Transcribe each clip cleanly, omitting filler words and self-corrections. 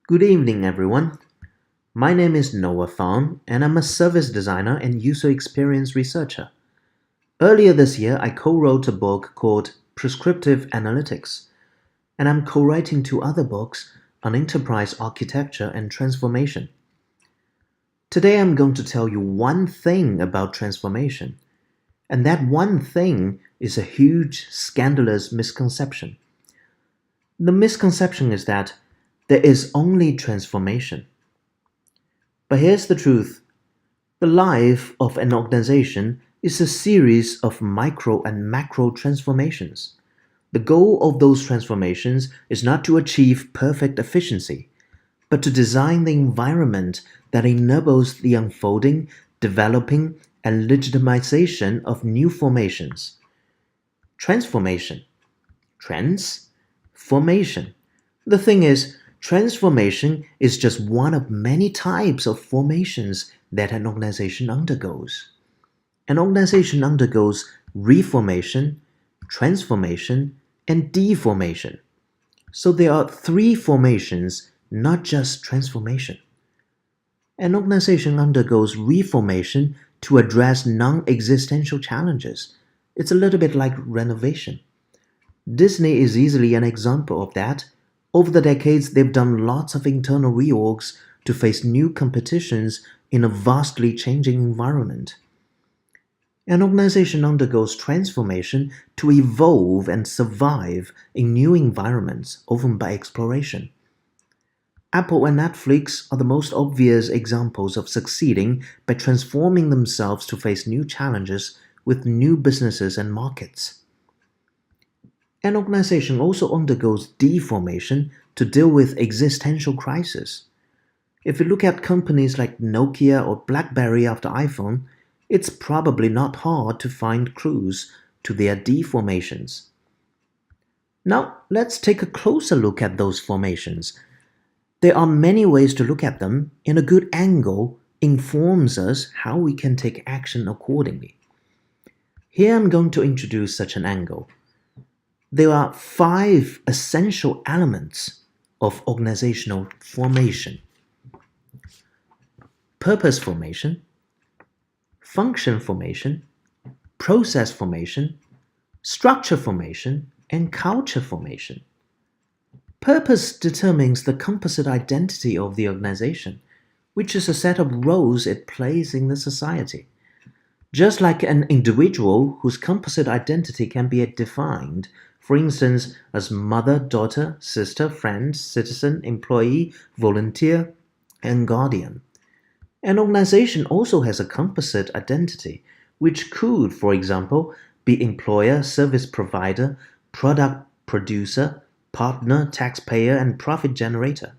Good evening, everyone. My name is Noah Pham, and I'm a service designer and user experience researcher. Earlier this year, I co wrote a book called Prescriptive Analytics, and I'm co writing two other books on enterprise architecture and transformation. Today, I'm going to tell you one thing about transformation, and that one thing is a huge, scandalous misconception. The misconception is that there is only transformation. But here's the truth. The life of an organization is a series of micro and macro transformations. The goal of those transformations is not to achieve perfect efficiency, but to design the environment that enables the unfolding, developing, and legitimization of new formations. Transformation. Transformation. The thing is, transformation is just one of many types of formations that an organization undergoes. An organization undergoes reformation, transformation, and deformation. So there are three formations, not just transformation. An organization undergoes reformation to address non-existential challenges. It's a little bit like renovation. Disney is easily an example of that. Over the decades, they've done lots of internal reorgs to face new competitions in a vastly changing environment. An organization undergoes transformation to evolve and survive in new environments, often by exploration. Apple and Netflix are the most obvious examples of succeeding by transforming themselves to face new challenges with new businesses and markets. An organization also undergoes deformation to deal with existential crises. If you look at companies like Nokia or BlackBerry after iPhone, it's probably not hard to find clues to their deformations. Now, let's take a closer look at those formations. There are many ways to look at them, and a good angle informs us how we can take action accordingly. Here I'm going to introduce such an angle. There are five essential elements of organizational formation: purpose formation, function formation, process formation, structure formation, and culture formation. Purpose determines the composite identity of the organization, which is a set of roles it plays in the society. Just like an individual whose composite identity can be defined, for instance, as mother, daughter, sister, friend, citizen, employee, volunteer, and guardian. An organization also has a composite identity, which could, for example, be employer, service provider, product producer, partner, taxpayer, and profit generator.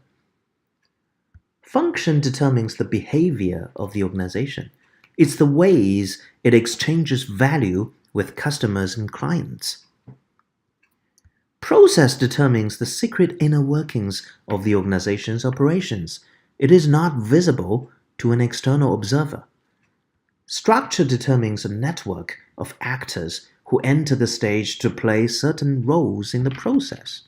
Function determines the behavior of the organization. It's the ways it exchanges value with customers and clients. Process determines the secret inner workings of the organization's operations. It is not visible to an external observer. Structure determines a network of actors who enter the stage to play certain roles in the process.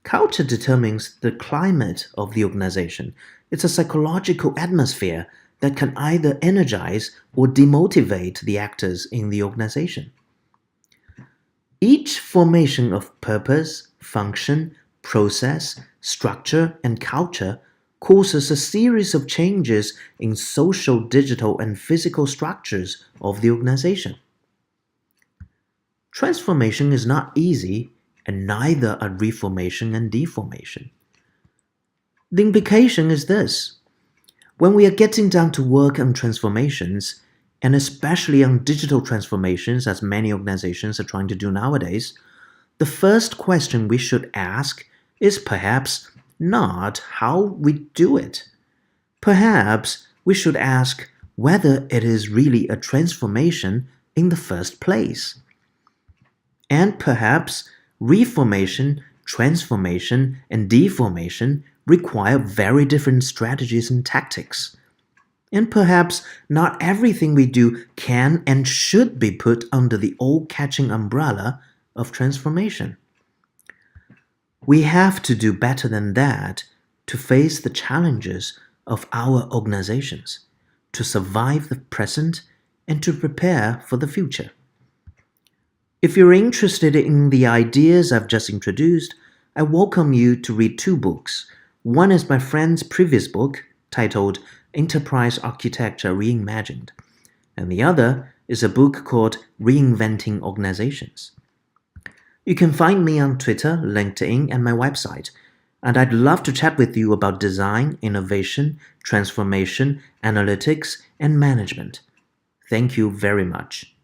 Culture determines the climate of the organization. It's a psychological atmosphere that can either energize or demotivate the actors in the organization. Each formation of purpose, function, process, structure, and culture causes a series of changes in social, digital, and physical structures of the organization. Transformation is not easy, and neither are reformation and deformation. The implication is this. When we are getting down to work on transformations, and especially on digital transformations, as many organizations are trying to do nowadays, the first question we should ask is perhaps not how we do it. Perhaps we should ask whether it is really a transformation in the first place. And perhaps reformation, transformation, and deformation require very different strategies and tactics. And perhaps not everything we do can and should be put under the all-catching umbrella of transformation. We have to do better than that. to face the challenges of our organizations, to survive the present, and to prepare for the future. If you're interested in the ideas I've just introduced, I welcome you to read two books. One is my friend's previous book, titled Enterprise Architecture Reimagined, and the other is a book called Reinventing Organizations. You can find me on Twitter, LinkedIn, and my website, and I'd love to chat with you about design, innovation, transformation, analytics, and management. Thank you very much.